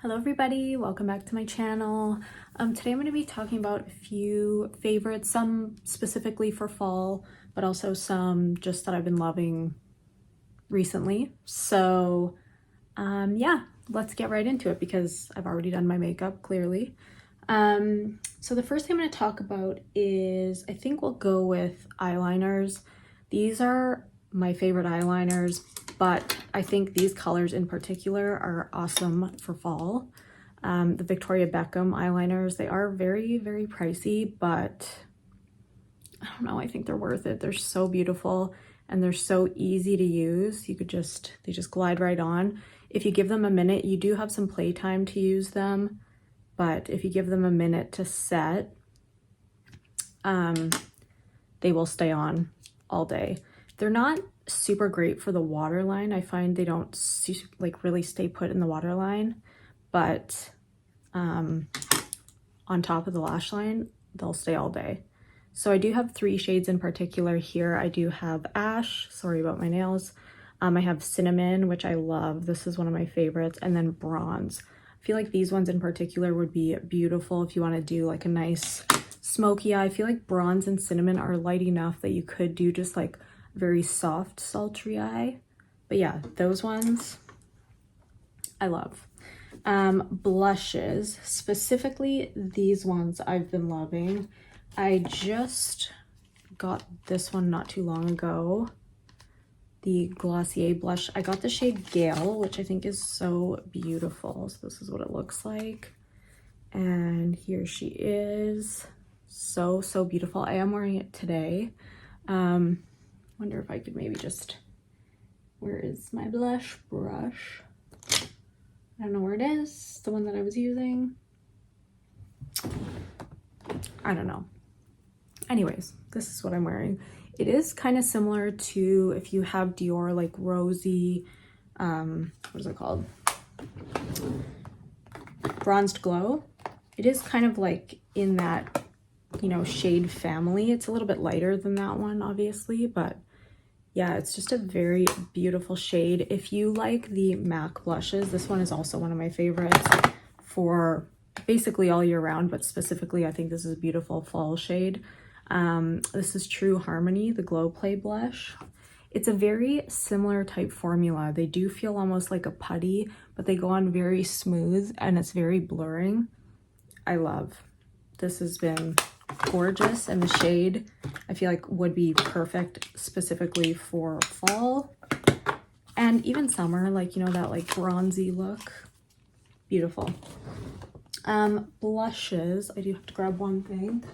Hello everybody, welcome back to my channel. Today I'm going to be talking about a few favorites, some specifically for fall, but also some just that I've been loving recently. So yeah, let's get right into it because I've already done my makeup clearly. So the first thing I'm going to talk about is, I think we'll go with eyeliners. These are my favorite eyeliners, but I think these colors in particular are awesome for fall. The Victoria Beckham eyeliners, they are very, very pricey, but I don't know, I think they're worth it. They're so beautiful and they're so easy to use. They just glide right on. If you give them a minute, you do have some playtime to use them, but if you give them a minute to set, they will stay on all day. They're not super great for the waterline. I find they don't like really stay put in the waterline, but on top of the lash line, they'll stay all day. So I do have 3 shades in particular here. I do have Ash, sorry about my nails. I have Cinnamon, which I love. This is one of my favorites, and then Bronze. I feel like these ones in particular would be beautiful if you want to do like a nice smoky eye. I feel like Bronze and Cinnamon are light enough that you could do just like very soft, sultry eye. But yeah, those ones I love. Blushes, specifically these ones I've been loving. I just got this one not too long ago, the Glossier blush. I got the shade Gale, which I think is so beautiful. So this is what it looks like, and here she is. So beautiful. I am wearing it today. Wonder if I could maybe just, where is my blush brush? I don't know where it is, the one that I was using. I don't know. Anyways, this is what I'm wearing. It is kind of similar to if you have Dior like rosy, what is it called? Bronzed Glow. It is kind of like in that, you know, shade family. It's a little bit lighter than that one, obviously, but yeah, it's just a very beautiful shade. If you like the MAC blushes, this one is also one of my favorites for basically all year round, but specifically I think this is a beautiful fall shade. This is True Harmony, the Glow Play blush. It's a very similar type formula. They do feel almost like a putty, but they go on very smooth and it's very blurring. I love. This has been gorgeous, and the shade I feel like would be perfect specifically for fall and even summer, like, you know, that like bronzy look. Beautiful. Blushes, I do have to grab one thing.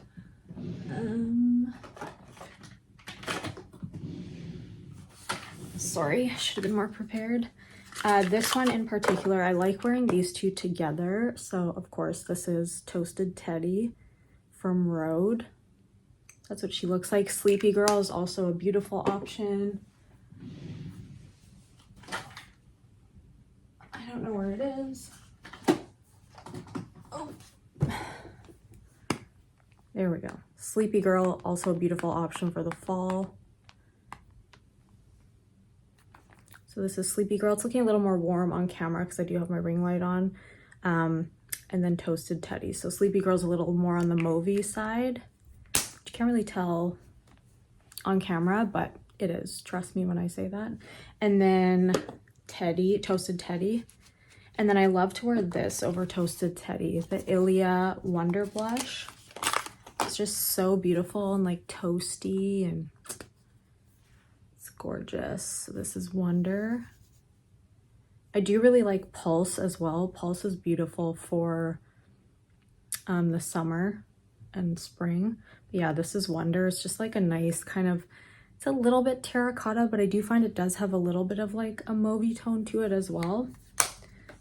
Sorry, I should have been more prepared. This one in particular, I like wearing these two together. So of course this is Toasted Teddy from Rhode. That's what she looks like. Sleepy Girl is also a beautiful option. I don't know where it is. Oh, there we go. Sleepy Girl, also a beautiful option for the fall. So this is Sleepy Girl. It's looking a little more warm on camera because I do have my ring light on. And then Toasted Teddy. So Sleepy Girl's a little more on the mauvey side. You can't really tell on camera, but it is. Trust me when I say that. And then Teddy, Toasted Teddy. And then I love to wear this over Toasted Teddy, the Ilia Wonder Blush. It's just so beautiful and like toasty, and it's gorgeous. So this is Wonder. I do really like Pulse as well. Pulse is beautiful for the summer and spring. But yeah, this is Wonder. It's just like a nice kind of, it's a little bit terracotta, but I do find it does have a little bit of like a mauvey tone to it as well.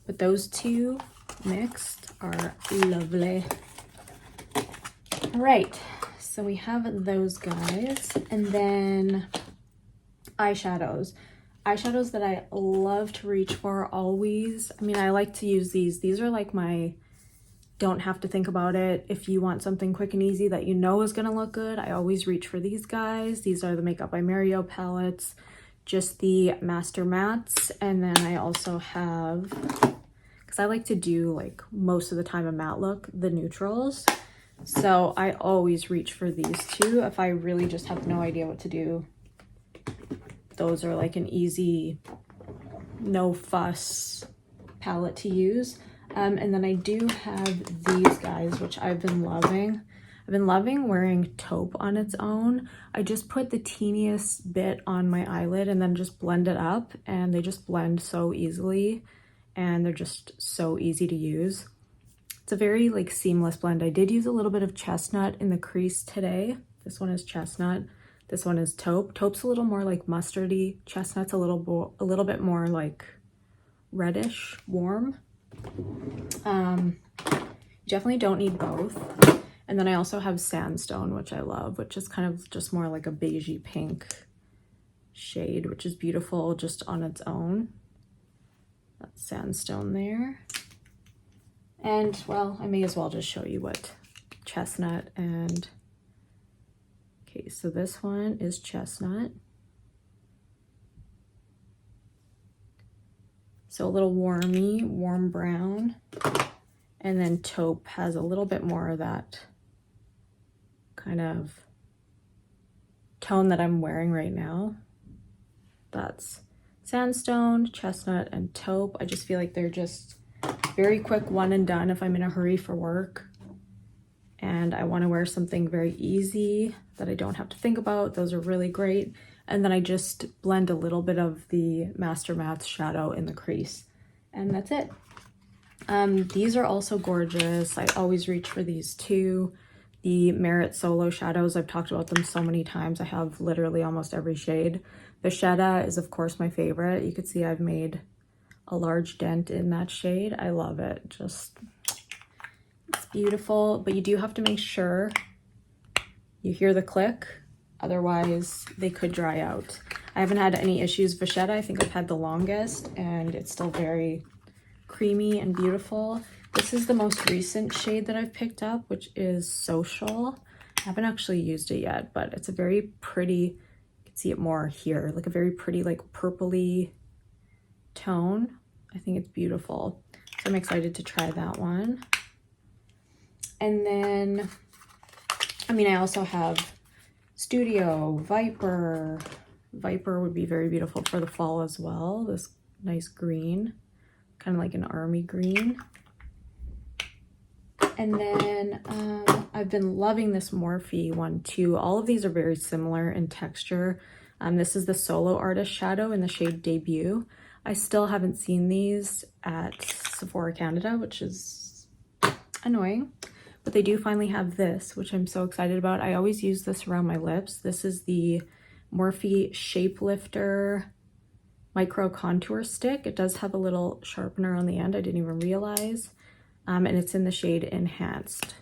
But those two mixed are lovely. All right, so we have those guys, and then eyeshadows. Eyeshadows that I love to reach for always. I mean, I like to use these. These are like my don't have to think about it. If you want something quick and easy that you know is gonna look good, I always reach for these guys. These are the Makeup by Mario palettes, just the Master Mattes. And then I also have, because I like to do like most of the time a matte look, the neutrals. So I always reach for these two if I really just have no idea what to do. Those are like an easy, no fuss palette to use. And then I do have these guys, which I've been loving. I've been loving wearing taupe on its own. I just put the teeniest bit on my eyelid and then just blend it up, and they just blend so easily and they're just so easy to use. It's a very like seamless blend. I did use a little bit of chestnut in the crease today. This one is chestnut. This one is taupe. Taupe's a little more like mustardy. Chestnut's a little bit more like reddish, warm. You definitely don't need both. And then I also have Sandstone, which I love, which is kind of just more like a beigey pink shade, which is beautiful just on its own. That's Sandstone there. And well, I may as well just show you what chestnut and, okay, so this one is chestnut. So a little warm brown. And then taupe has a little bit more of that kind of tone that I'm wearing right now. That's Sandstone, chestnut, and taupe. I just feel like they're just very quick one and done if I'm in a hurry for work and I want to wear something very easy that I don't have to think about. Those are really great. And then I just blend a little bit of the Master Matte shadow in the crease, and that's it. These are also gorgeous. I always reach for these too. The Merit Solo shadows, I've talked about them so many times. I have literally almost every shade. The Sheda is of course my favorite. You can see I've made a large dent in that shade. I love it. Just, it's beautiful, but you do have to make sure you hear the click, otherwise they could dry out. I haven't had any issues with Sheda. I think I've had the longest and it's still very creamy and beautiful. This is the most recent shade that I've picked up, which is Social. I haven't actually used it yet, but it's a very pretty, you can see it more here, like a very pretty like purpley tone. I think it's beautiful. So I'm excited to try that one. And then, I mean, I also have Studio, Viper. Viper would be very beautiful for the fall as well. This nice green, kind of like an army green. And then I've been loving this Morphe one too. All of these are very similar in texture. This is the Solo Artist Shadow in the shade Debut. I still haven't seen these at Sephora Canada, which is annoying. But they do finally have this, which I'm so excited about. I always use this around my lips. This is the Morphe Shapelifter Micro Contour Stick. It does have a little sharpener on the end. I didn't even realize. And it's in the shade Enhanced.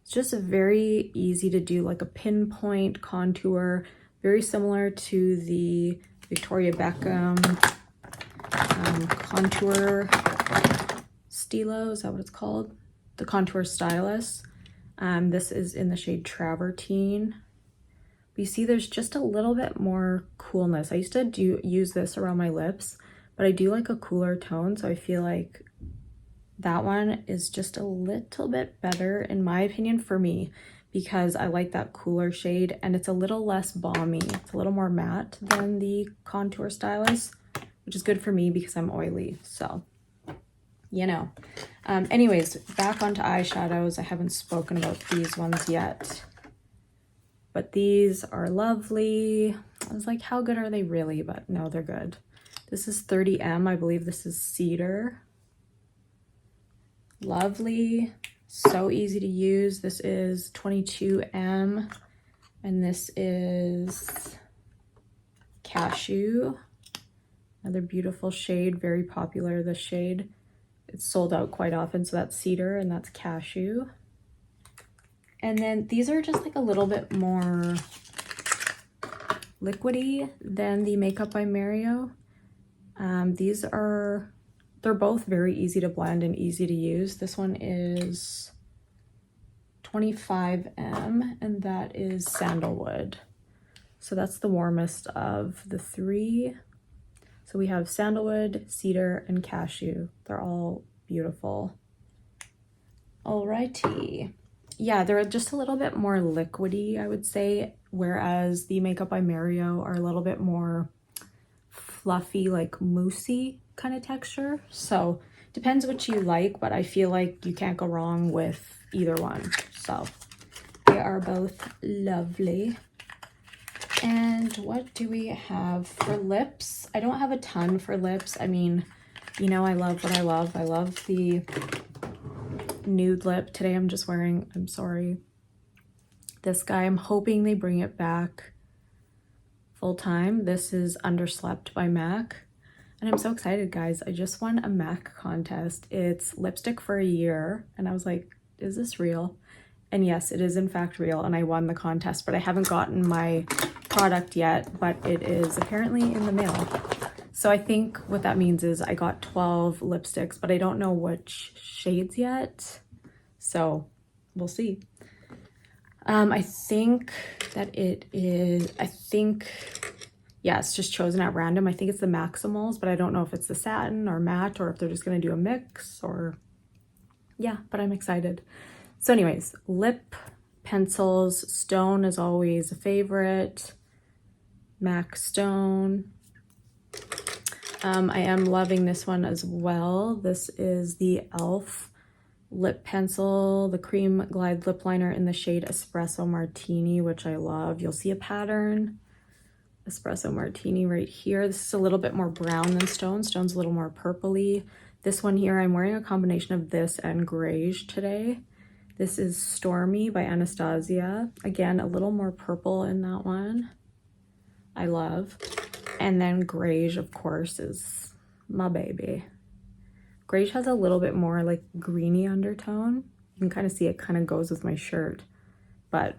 It's just a very easy to do, like a pinpoint contour, very similar to the Victoria Beckham contour stilo. Is that what it's called? The contour stylus. This is in the shade Travertine. But you see there's just a little bit more coolness. I used to use this around my lips, but I do like a cooler tone, so I feel like that one is just a little bit better in my opinion for me, because I like that cooler shade and it's a little less balmy. It's a little more matte than the contour stylus, which is good for me because I'm oily, so you know. Anyways, back onto eyeshadows. I haven't spoken about these ones yet, but these are lovely. I was like, how good are they really? But no, they're good. This is 30M. I believe this is Cedar. Lovely, so easy to use. This is 22M, and this is Cashew. Another beautiful shade, very popular, this shade. It's sold out quite often, so that's Cedar and that's Cashew. And then these are just like a little bit more liquidy than the Makeup by Mario. They're both very easy to blend and easy to use. This one is 25M and that is Sandalwood. So that's the warmest of the three. So we have Sandalwood, Cedar, and Cashew. They're all beautiful. Alrighty. Yeah, they're just a little bit more liquidy, I would say, whereas the Makeup by Mario are a little bit more fluffy, like moussey kind of texture. So depends what you like, but I feel like you can't go wrong with either one. So they are both lovely. And what do we have for lips? I don't have a ton for lips. I mean, you know, I love what I love. I love the nude lip. Today I'm just wearing, I'm sorry, this guy. I'm hoping they bring it back full time. This is Underslept by MAC. And I'm so excited, guys. I just won a MAC contest. It's lipstick for a year. And I was like, is this real? And yes, it is in fact real. And I won the contest, but I haven't gotten my product yet, but it is apparently in the mail. So I think what that means is I got 12 lipsticks, but I don't know which shades yet. So we'll see. I think that it is, yeah, it's just chosen at random. I think it's the Maximals, but I don't know if it's the satin or matte or if they're just going to do a mix or, yeah, but I'm excited. So anyways, lip pencils, Stone is always a favorite. MAC Stone. I am loving this one as well. This is the e.l.f. lip pencil, the cream glide lip liner in the shade Espresso Martini, which I love. You'll see a pattern. Espresso Martini right here. This is a little bit more brown than Stone. Stone's a little more purpley. This one here, I'm wearing a combination of this and Glazed today. This is Stormy by Anastasia. Again, a little more purple in that one. I love. And then Glazed, of course, is my baby. Glazed has a little bit more like greeny undertone. You can kind of see it kind of goes with my shirt, but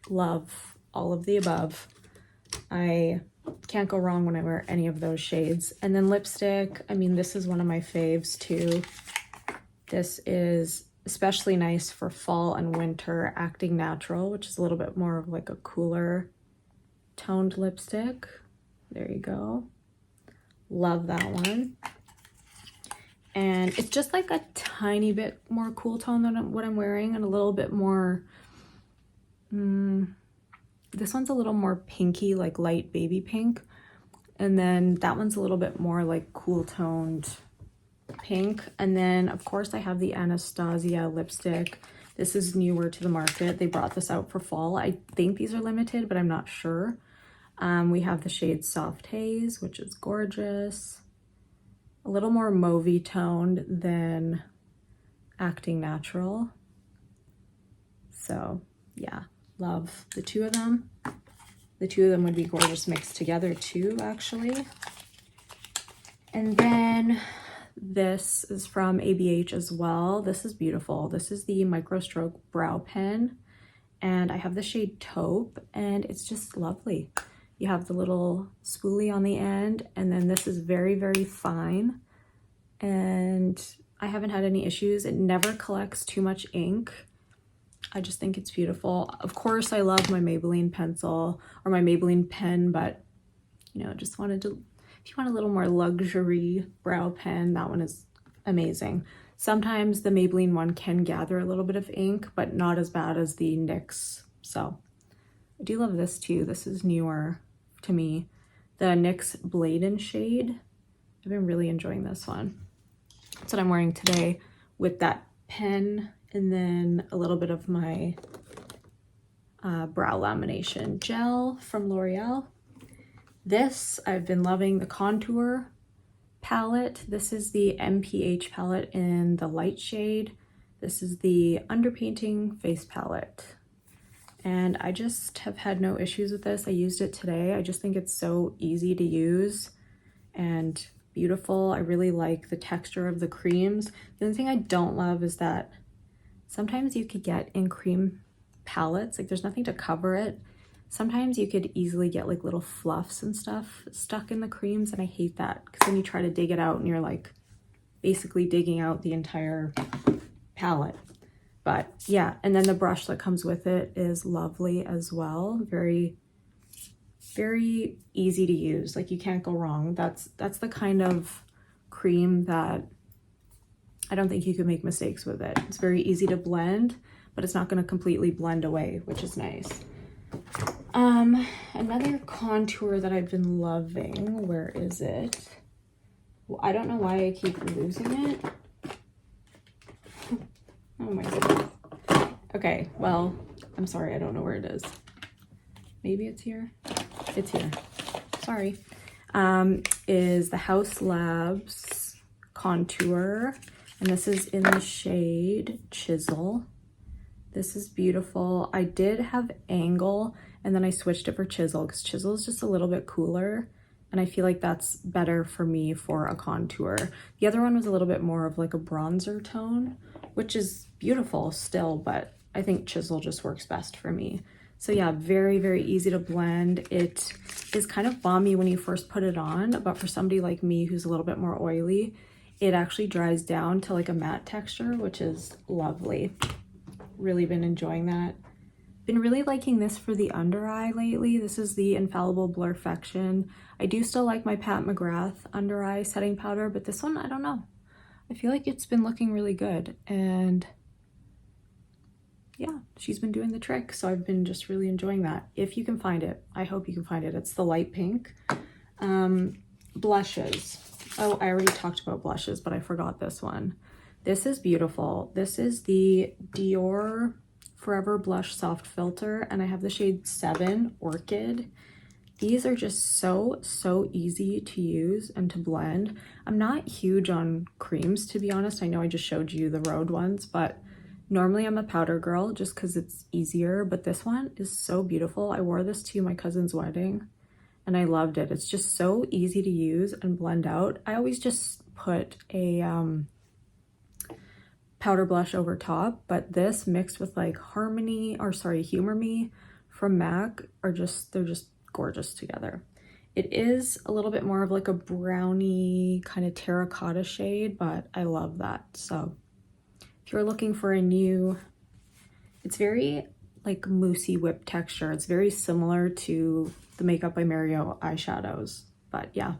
love all of the above. I can't go wrong when I wear any of those shades. And then lipstick, I mean, this is one of my faves too. This is especially nice for fall and winter, Acting Natural, which is a little bit more of like a cooler toned lipstick. There you go. Love that one. And it's just like a tiny bit more cool tone than what I'm wearing, and a little bit more, this one's a little more pinky, like light baby pink. And then that one's a little bit more like cool toned pink. And then of course I have the Anastasia lipstick. This is newer to the market. They brought this out for fall. I think these are limited, but I'm not sure. We have the shade Soft Haze, which is gorgeous. A little more mauvey toned than Acting Natural. So yeah, love the two of them. The two of them would be gorgeous mixed together too, actually. And then this is from ABH as well. This is beautiful. This is the Micro Stroke Brow Pen, and I have the shade Taupe, and it's just lovely. You have the little spoolie on the end, and then this is very, very fine, and I haven't had any issues. It never collects too much ink. I just think it's beautiful. Of course, I love my Maybelline pencil or my Maybelline pen, but you know, just wanted to, if you want a little more luxury brow pen, that one is amazing. Sometimes the Maybelline one can gather a little bit of ink, but not as bad as the NYX. So I do love this too. This is newer to me. The NYX Bladen shade. I've been really enjoying this one. That's what I'm wearing today with that pen, and then a little bit of my brow lamination gel from L'Oreal. This, I've been loving the contour palette. This is the MPH palette in the light shade. This is the underpainting face palette. And I just have had no issues with this. I used it today. I just think it's so easy to use and beautiful. I really like the texture of the creams. The only thing I don't love is that sometimes you could get in cream palettes, like there's nothing to cover it. Sometimes you could easily get like little fluffs and stuff stuck in the creams, and I hate that because then you try to dig it out and you're like basically digging out the entire palette. But yeah, and then the brush that comes with it is lovely as well. Very, very easy to use. Like you can't go wrong. That's the kind of cream that I don't think you can make mistakes with it. It's very easy to blend, but it's not going to completely blend away, which is nice. Another contour that I've been loving, where is it? Well, I don't know why I keep losing it. Oh my goodness. Okay, well, I'm sorry, I don't know where it is. Maybe it's here. It's here. Sorry. Is the Haus Labs contour, and this is in the shade Chisel. This is beautiful. I did have Angle, and then I switched it for Chisel because Chisel is just a little bit cooler, and I feel like that's better for me for a contour. The other one was a little bit more of like a bronzer tone, which is beautiful still, but I think Chisel just works best for me. So yeah, very, very easy to blend. It is kind of balmy when you first put it on, but for somebody like me who's a little bit more oily, it actually dries down to like a matte texture, which is lovely. Really been enjoying that. Been really liking this for the under eye lately. This is the Infallible Blurfection. I do still like my Pat McGrath under eye setting powder, but this one, I don't know. I feel like it's been looking really good, and yeah, she's been doing the trick. So I've been just really enjoying that. If you can find it, I hope you can find it. It's the light pink. Blushes. Oh, I already talked about blushes, but I forgot this one. This is beautiful. This is the Dior Forever Blush Soft Filter, and I have the shade 7 Orchid. These are just so easy to use and to blend. I'm not huge on creams, to be honest. I know I just showed you the Rhode ones, but normally I'm a powder girl just because it's easier, but this one is so beautiful. I wore this to my cousin's wedding and I loved it. It's just so easy to use and blend out. I always just put a powder blush over top, but this mixed with like Humor Me from MAC they're just gorgeous together. It is a little bit more of like a brownie kind of terracotta shade, but I love that. So if you're looking for a new, it's very like moussey whip texture. It's very similar to the Makeup by Mario eyeshadows, but yeah,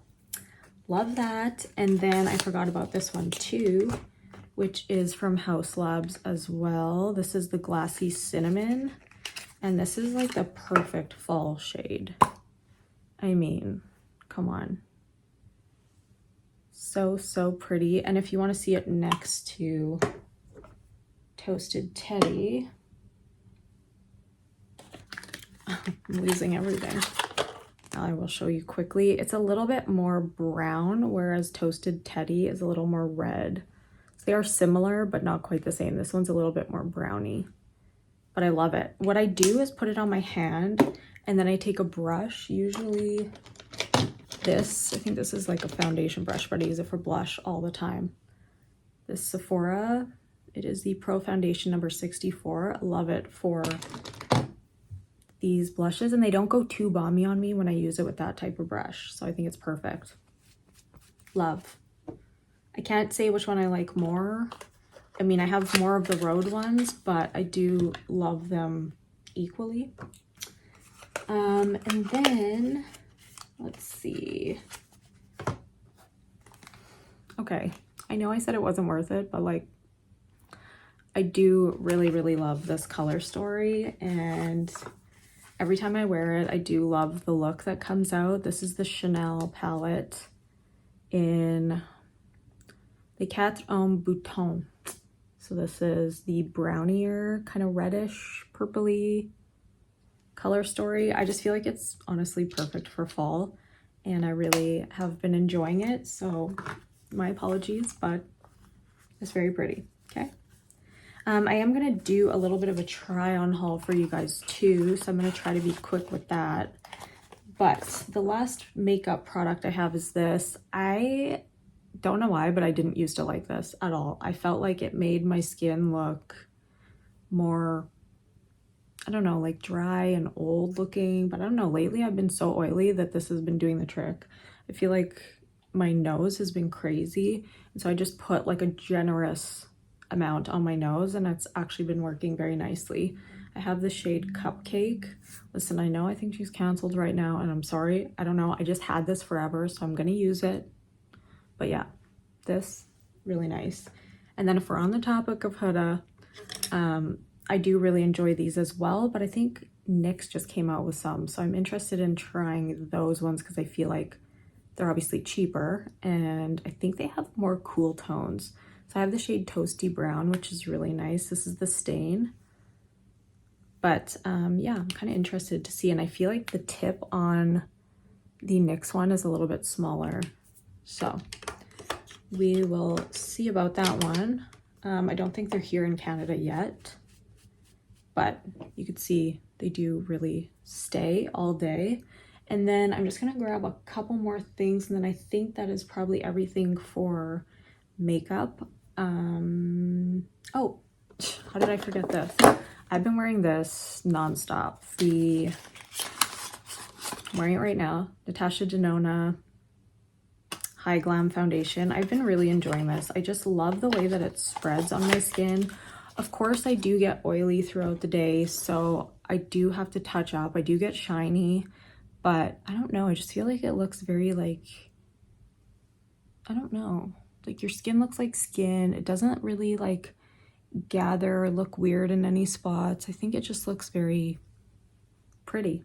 love that. And then I forgot about this one too, which is from Haus Labs as well. This is the Glassy Cinnamon, and this is like the perfect fall shade. I mean, come on. So pretty. And if you want to see it next to Toasted Teddy, I'm losing everything. I will show you quickly. It's a little bit more brown, whereas Toasted Teddy is a little more red. So they are similar, but not quite the same. This one's a little bit more browny, but I love it. What I do is put it on my hand, and then I take a brush, usually this, I think this is like a foundation brush, but I use it for blush all the time. This Sephora, it is the Pro Foundation number 64. I love it for these blushes, and they don't go too balmy on me when I use it with that type of brush. So I think it's perfect. Love. I can't say which one I like more. I mean, I have more of the Rhode ones, but I do love them equally. And then, let's see. Okay, I know I said it wasn't worth it, but like, I do really love this color story, and every time I wear it, I do love the look that comes out. This is the Chanel palette in the Quatre Hommes Bouton. So this is the brownier, kind of reddish, purpley color story. I just feel like it's honestly perfect for fall, and I really have been enjoying it. So my apologies, but it's very pretty, okay? I am gonna do a little bit of a try on haul for you guys too, so I'm gonna try to be quick with that. But the last makeup product I have is this. I don't know why, but I didn't used to like this at all. I felt like it made my skin look more, I don't know, like dry and old looking, but I don't know, lately I've been so oily that this has been doing the trick. I feel like my nose has been crazy, and so I just put like a generous amount on my nose, and it's actually been working very nicely. I have the shade Cupcake. Listen, I know I think she's canceled right now, and I'm sorry. I don't know. I just had this forever, so I'm gonna use it. But yeah, this, really nice. And then if we're on the topic of Huda, I do really enjoy these as well, but I think NYX just came out with some, so I'm interested in trying those ones because I feel like they're obviously cheaper and I think they have more cool tones. So I have the shade Toasty Brown, which is really nice. This is the Stain. But yeah, I'm kind of interested to see, and I feel like the tip on the NYX one is a little bit smaller. So we will see about that one. I don't think they're here in Canada yet, but you could see they do really stay all day. And then I'm just gonna grab a couple more things, and then I think that is probably everything for makeup. Oh, how did I forget this? I've been wearing this nonstop. I'm wearing it right now. Natasha Denona Hy-Glam foundation. I've been really enjoying this. I just love the way that it spreads on my skin. Of course, I do get oily throughout the day, so I do have to touch up. I do get shiny, but I don't know. I just feel like it looks very like, I don't know. Like your skin looks like skin. It doesn't really like gather or look weird in any spots. I think it just looks very pretty.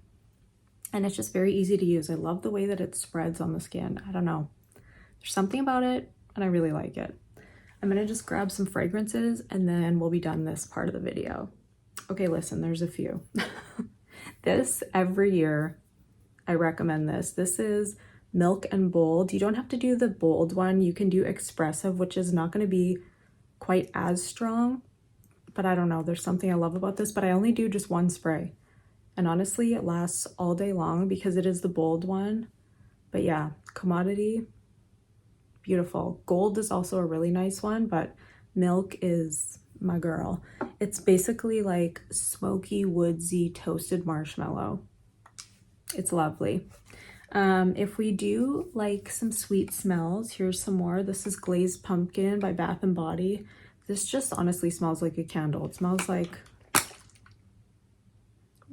And it's just very easy to use. I love the way that it spreads on the skin. I don't know. There's something about it and I really like it. I'm gonna just grab some fragrances and then we'll be done this part of the video. Okay, listen, there's a few. This, every year, I recommend this. This is Milk and Bold. You don't have to do the bold one. You can do expressive, which is not gonna be quite as strong, but I don't know. There's something I love about this, but I only do just one spray. And honestly, it lasts all day long because it is the bold one. But yeah, commodity, beautiful. Gold is also a really nice one, but Milk is my girl. It's basically like smoky, woodsy, toasted marshmallow. It's lovely. If we do like some sweet smells, here's some more. This is Glazed Pumpkin by Bath & Body. This just honestly smells like a candle. It smells like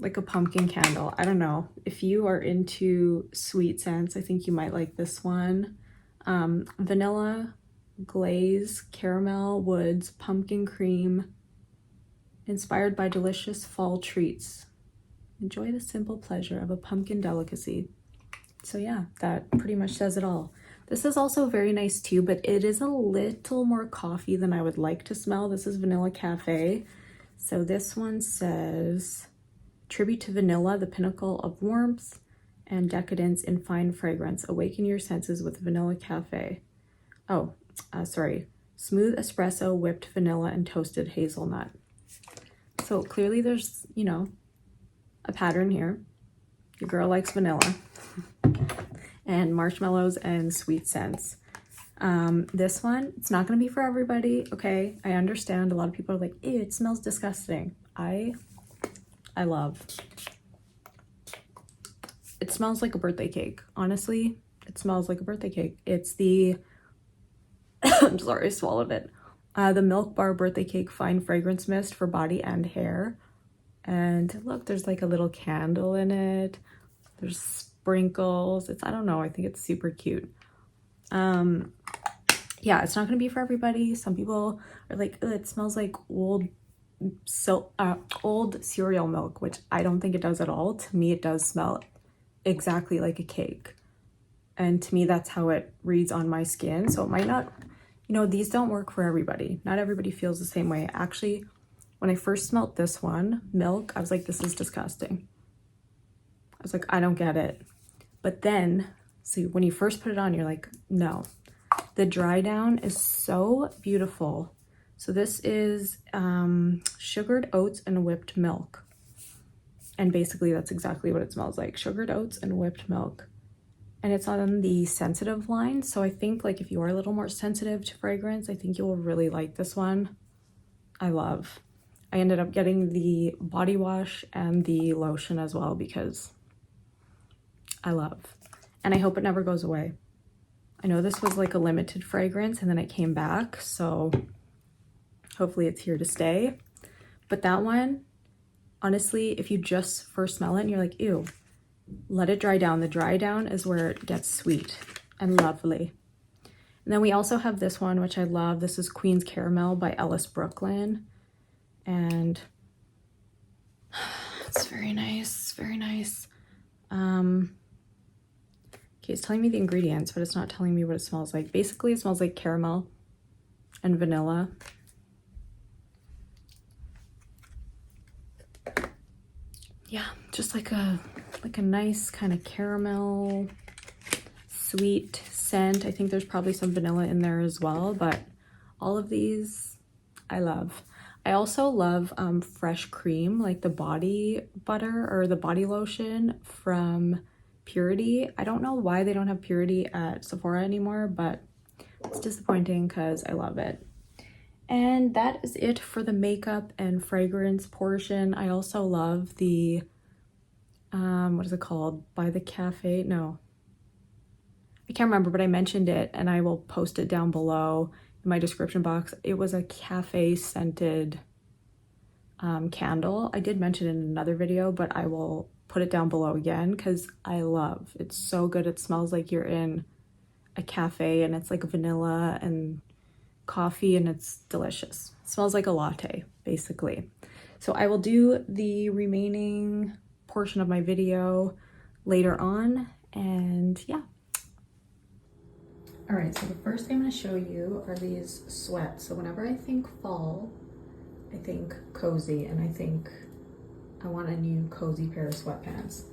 a pumpkin candle. I don't know. If you are into sweet scents, I think you might like this one. Vanilla, glaze, caramel, woods, pumpkin cream, inspired by delicious fall treats. Enjoy the simple pleasure of a pumpkin delicacy. So yeah, that pretty much says it all. This is also very nice too, but it is a little more coffee than I would like to smell. This is Vanilla Café. So this one says, tribute to vanilla, the pinnacle of warmth and decadence in fine fragrance. Awaken your senses with Vanilla Café. Oh, sorry. Smooth espresso, whipped vanilla, and toasted hazelnut. So clearly there's, you know, a pattern here. Your girl likes vanilla and marshmallows and sweet scents. This one, it's not going to be for everybody, okay? I understand a lot of people are like, ew, it smells disgusting. I love. It smells like a birthday cake. Honestly, it smells like a birthday cake. It's the, I'm sorry, I swallowed it. The Milk Bar Birthday Cake Fine Fragrance Mist for body and hair. And look, there's like a little candle in it. There's sprinkles. It's, I don't know, I think it's super cute. Yeah, it's not gonna be for everybody. Some people are like, it smells like old cereal milk, which I don't think it does at all. To me, it does smell exactly like a cake. And to me, that's how it reads on my skin. So it might not, you know, these don't work for everybody. Not everybody feels the same way. Actually, when I first smelled this one, Milk, I was like, this is disgusting. I was like, I don't get it. But then, see, when you first put it on, you're like, no. The dry down is so beautiful. So this is sugared oats and whipped milk. And basically that's exactly what it smells like. Sugared oats and whipped milk. And it's on the sensitive line. So I think like if you are a little more sensitive to fragrance, I think you'll really like this one. I love. I ended up getting the body wash and the lotion as well because I love. And I hope it never goes away. I know this was like a limited fragrance and then it came back. So hopefully it's here to stay. But that one, honestly, if you just first smell it and you're like, ew, let it dry down. The dry down is where it gets sweet and lovely. And then we also have this one, which I love. This is Queen's Caramel by Ellis Brooklyn. And it's very nice, very nice. Okay, it's telling me the ingredients, but it's not telling me what it smells like. Basically, it smells like caramel and vanilla. Yeah, just like a nice kind of caramel, sweet scent. I think there's probably some vanilla in there as well, but all of these I love. I also love fresh cream, like the body butter or the body lotion from Purity. I don't know why they don't have Purity at Sephora anymore, but it's disappointing because I love it. And that is it for the makeup and fragrance portion. I also love the, what is it called? By the Café? No, I can't remember, but I mentioned it and I will post it down below in my description box. It was a Café scented candle. I did mention it in another video, but I will put it down below again because I love it. It's so good. It smells like you're in a cafe and it's like vanilla and coffee and it's delicious. It smells like a latte basically. So I will do the remaining portion of my video later on, and yeah. All right, so the first thing I'm going to show you are these sweats. So whenever I think fall, I think cozy, and I think I want a new cozy pair of sweatpants.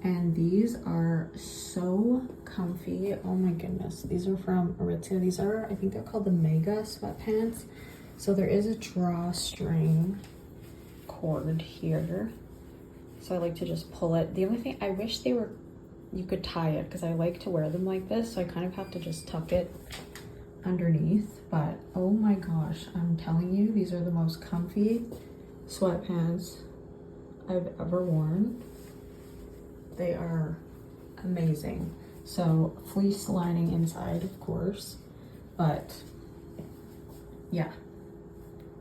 And these are so comfy. Oh my goodness. These are from Aritzia. These are, I think they're called the Mega sweatpants. So there is a drawstring cord here. So I like to just pull it. The only thing, I wish they were, you could tie it because I like to wear them like this. So I kind of have to just tuck it underneath. But oh my gosh, I'm telling you, these are the most comfy sweatpants I've ever worn. They are amazing. So fleece lining inside, of course, but yeah,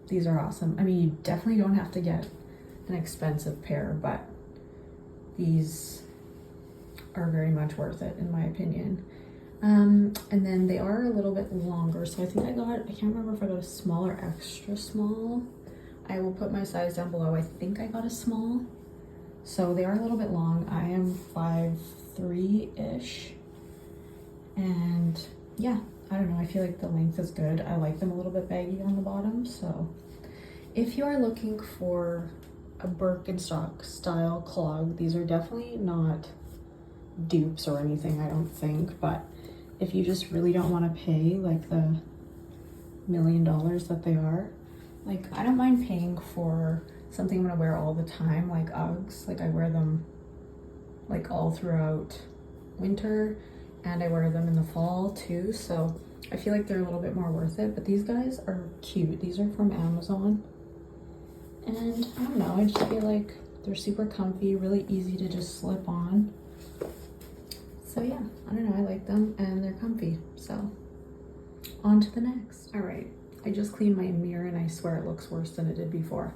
these are awesome. I mean, you definitely don't have to get an expensive pair, but these are very much worth it in my opinion. And then they are a little bit longer. So I think I can't remember if I got a small or extra small. I will put my size down below. I think I got a small. So they are a little bit long. I am 5'3"-ish. And yeah, I don't know. I feel like the length is good. I like them a little bit baggy on the bottom. So if you are looking for a Birkenstock style clog, these are definitely not dupes or anything, I don't think. But if you just really don't want to pay like the $1 million that they are, like I don't mind paying for something I'm gonna wear all the time, like Uggs. Like I wear them like all throughout winter and I wear them in the fall too, so I feel like they're a little bit more worth it. But these guys are cute. These are from Amazon, and I don't know, I just feel like they're super comfy, really easy to just slip on. So yeah, I don't know, I like them and they're comfy. So on to the next. All right, I just cleaned my mirror and I swear it looks worse than it did before.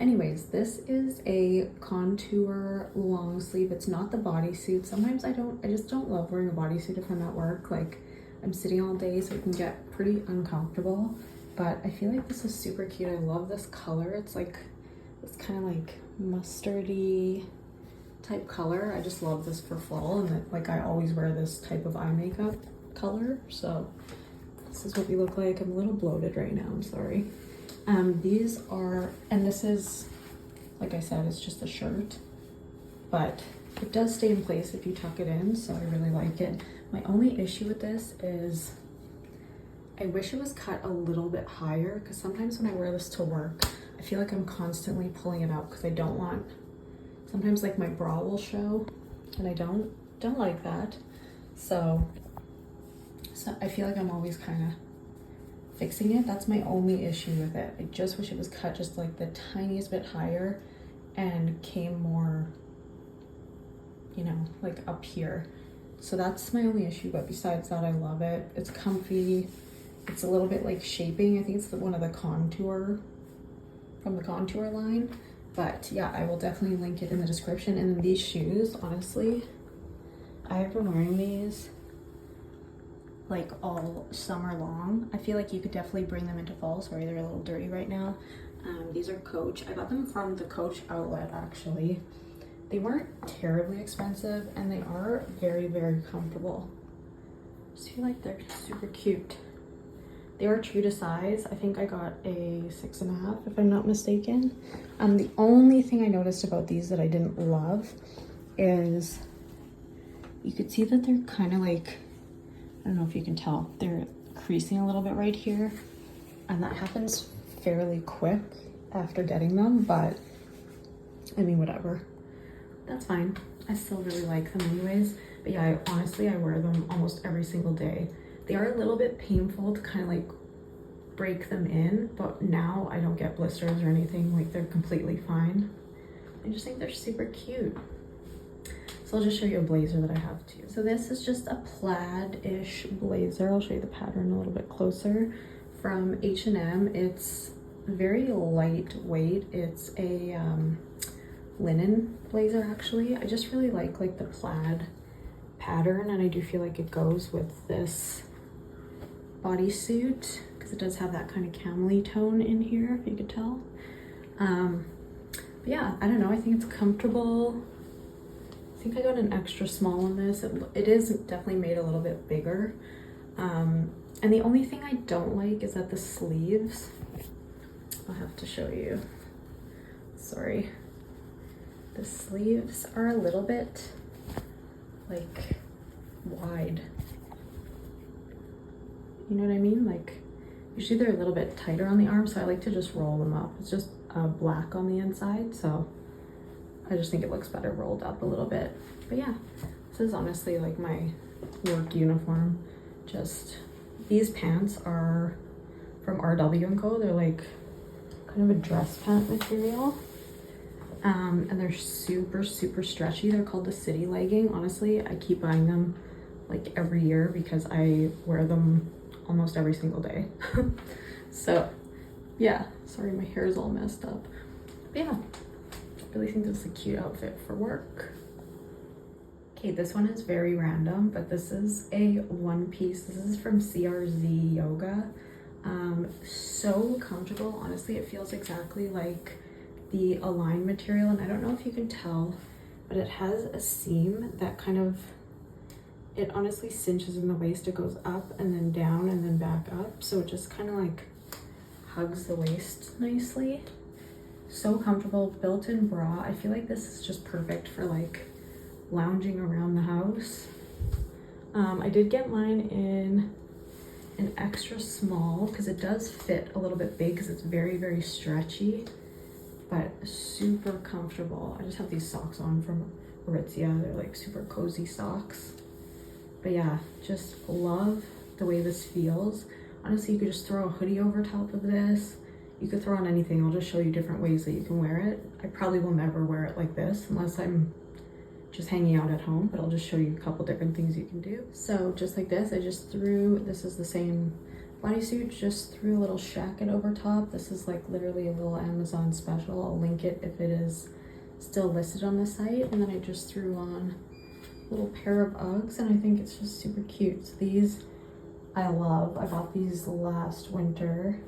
Anyways, this is a contour long sleeve. It's not the bodysuit. Sometimes I just don't love wearing a bodysuit if I'm at work. Like I'm sitting all day, so it can get pretty uncomfortable. But I feel like this is super cute. I love this color. It's like this kind of like mustardy type color. I just love this for fall, and like I always wear this type of eye makeup color. So this is what we look like. I'm a little bloated right now, I'm sorry. These are, and this is, like I said, it's just a shirt, but it does stay in place if you tuck it in, so I really like it. My only issue with this is I wish it was cut a little bit higher, because sometimes when I wear this to work, I feel like I'm constantly pulling it out because I don't want, sometimes like my bra will show, and I don't like that. So I feel like I'm always kind of fixing it. That's my only issue with it. I just wish it was cut just like the tiniest bit higher and came more, you know, like up here. So that's my only issue, but besides that, I love it. It's comfy. It's a little bit like shaping. I think it's one of the contour, from the contour line. But yeah, I will definitely link it in the description. And then these shoes, honestly, I've been wearing these like all summer long. I feel like you could definitely bring them into fall. Sorry, they're a little dirty right now. These are Coach. I got them from the Coach outlet actually. They weren't terribly expensive and they are very, very comfortable. I just feel like they're super cute. They are true to size. I think I got a 6.5 if I'm not mistaken. The only thing I noticed about these that I didn't love is you could see that they're kind of like, I don't know if you can tell, they're creasing a little bit right here. And that happens fairly quick after getting them, but I mean, whatever. That's fine. I still really like them anyways. But yeah, honestly, I wear them almost every single day. They are a little bit painful to kind of like break them in, but now I don't get blisters or anything. Like they're completely fine. I just think they're super cute. So I'll just show you a blazer that I have too. So this is just a plaid-ish blazer. I'll show you the pattern a little bit closer. From H&M. It's very lightweight. It's a linen blazer actually. I just really like the plaid pattern, and I do feel like it goes with this bodysuit because it does have that kind of camel-y tone in here, if you could tell. But yeah, I don't know, I think it's comfortable. I think I got an extra small on this. It is definitely made a little bit bigger. And the only thing I don't like is that the sleeves, I'll have to show you, sorry. The sleeves are a little bit like wide. You know what I mean? Like usually they're a little bit tighter on the arm, so I like to just roll them up. It's just black on the inside, so I just think it looks better rolled up a little bit. But yeah, this is honestly like my work uniform. Just these pants are from RW&Co. They're like kind of a dress pant material. And they're super, super stretchy. They're called the City Legging. Honestly, I keep buying them like every year because I wear them almost every single day. So yeah, sorry, my hair is all messed up. But yeah, I really think this is a cute outfit for work. Okay, this one is very random, but this is a one piece. This is from CRZ Yoga. So comfortable. Honestly, it feels exactly like the Align material, and I don't know if you can tell, but it has a seam that kind of, it honestly cinches in the waist. It goes up and then down and then back up, so it just kind of like hugs the waist nicely. So comfortable. Built-in bra. I feel like this is just perfect for like lounging around the house. I did get mine in an extra small because it does fit a little bit big because it's very, very stretchy, but super comfortable. I just have these socks on from Aritzia. They're like super cozy socks. But yeah, just love the way this feels. Honestly, you could just throw a hoodie over top of this. You could throw on anything. I'll just show you different ways that you can wear it. I probably will never wear it like this unless I'm just hanging out at home, but I'll just show you a couple different things you can do. So just like this, I just threw, this is the same bodysuit, just threw a little shacket over top. This is like literally a little Amazon special. I'll link it if it is still listed on the site. And then I just threw on a little pair of Uggs, and I think it's just super cute. So these I love. I bought these last winter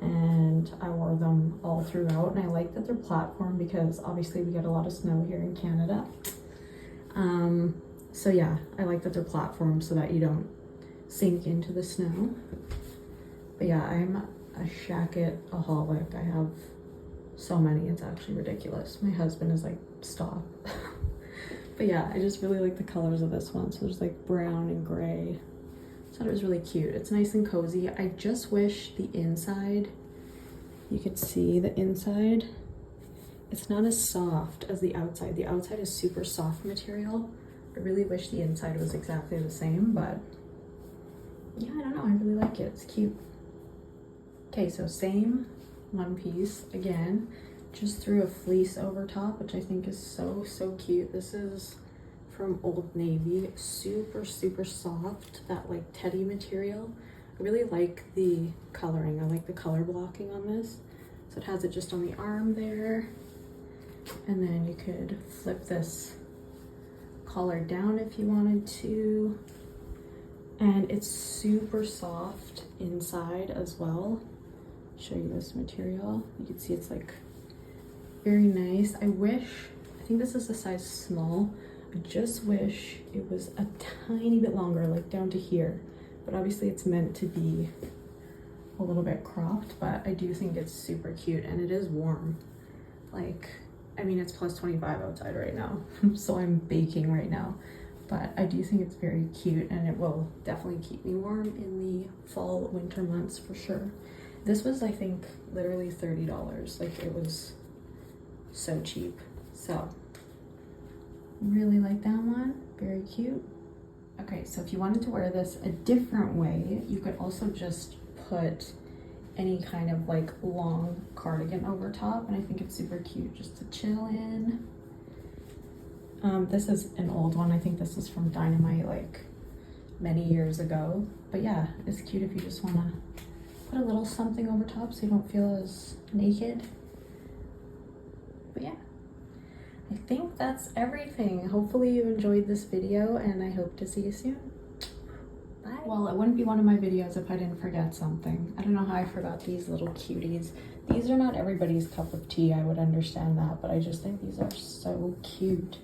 and I wore them all throughout, and I like that they're platform because obviously we get a lot of snow here in Canada. So yeah, I like that they're platform so that you don't sink into the snow. But yeah, I'm a shacket-aholic. I have so many, it's actually ridiculous. My husband is like, stop. But yeah, I just really like the colors of this one. So there's like brown and gray. I thought it was really cute. It's nice and cozy. I just wish the inside, you could see the inside, it's not as soft as the outside. The outside is super soft material. I really wish the inside was exactly the same, but yeah, I don't know, I really like it. It's cute. Okay, so same one piece again, just threw a fleece over top, which I think is so, so cute. This is from Old Navy. Super, super soft, that like teddy material. I really like the coloring. I like the color blocking on this. So it has it just on the arm there. And then you could flip this collar down if you wanted to. And it's super soft inside as well. Show you this material. You can see it's like very nice. I think this is a size small. I just wish it was a tiny bit longer, like down to here. But obviously it's meant to be a little bit cropped, but I do think it's super cute and it is warm. Like, I mean, it's plus 25 outside right now, so I'm baking right now. But I do think it's very cute and it will definitely keep me warm in the fall, winter months for sure. This was, I think, literally $30. Like, it was so cheap. So, really like that one. Very cute. Okay, so if you wanted to wear this a different way, you could also just put any kind of like long cardigan over top, and I think it's super cute just to chill in. This is an old one. I think this is from Dynamite like many years ago. But yeah, it's cute if you just want to put a little something over top so you don't feel as naked. But yeah, I think that's everything. Hopefully you enjoyed this video and I hope to see you soon. Bye. Well, it wouldn't be one of my videos if I didn't forget something. I don't know how I forgot these little cuties. These are not everybody's cup of tea, I would understand that, but I just think these are so cute.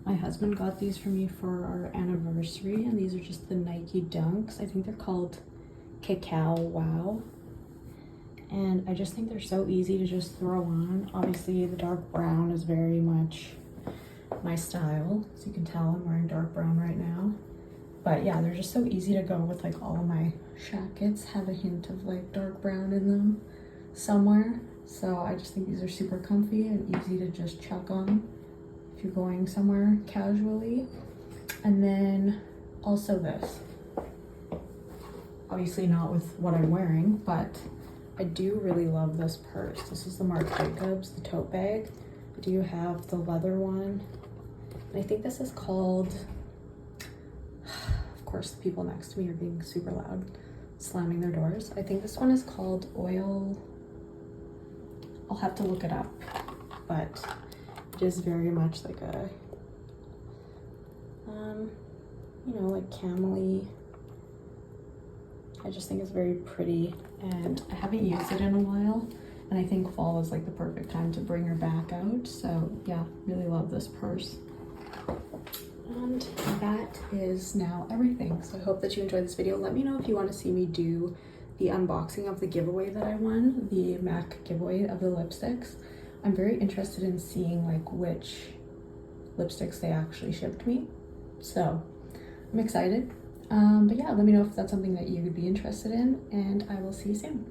My husband got these for me for our anniversary, and these are just the Nike Dunks. I think they're called Cacao Wow. And I just think they're so easy to just throw on. Obviously, the dark brown is very much my style. As you can tell, I'm wearing dark brown right now. But yeah, they're just so easy to go with. Like, all of my jackets have a hint of like dark brown in them somewhere. So I just think these are super comfy and easy to just chuck on if you're going somewhere casually. And then also this, obviously not with what I'm wearing, but I do really love this purse. This is the Marc Jacobs, the tote bag. I do have the leather one, and I think this is called, of course the people next to me are being super loud, slamming their doors. I think this one is called Oil, I'll have to look it up, but it is very much like a, you know, like camel-y. I just think it's very pretty, and I haven't used it in a while, and I think fall is like the perfect time to bring her back out. So yeah, really love this purse. And that is now everything. So I hope that you enjoyed this video. Let me know if you want to see me do the unboxing of the giveaway that I won, the MAC giveaway of the lipsticks. I'm very interested in seeing like which lipsticks they actually shipped me. So I'm excited. But yeah, let me know if that's something that you would be interested in, and I will see you soon.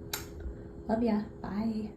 Love ya. Bye.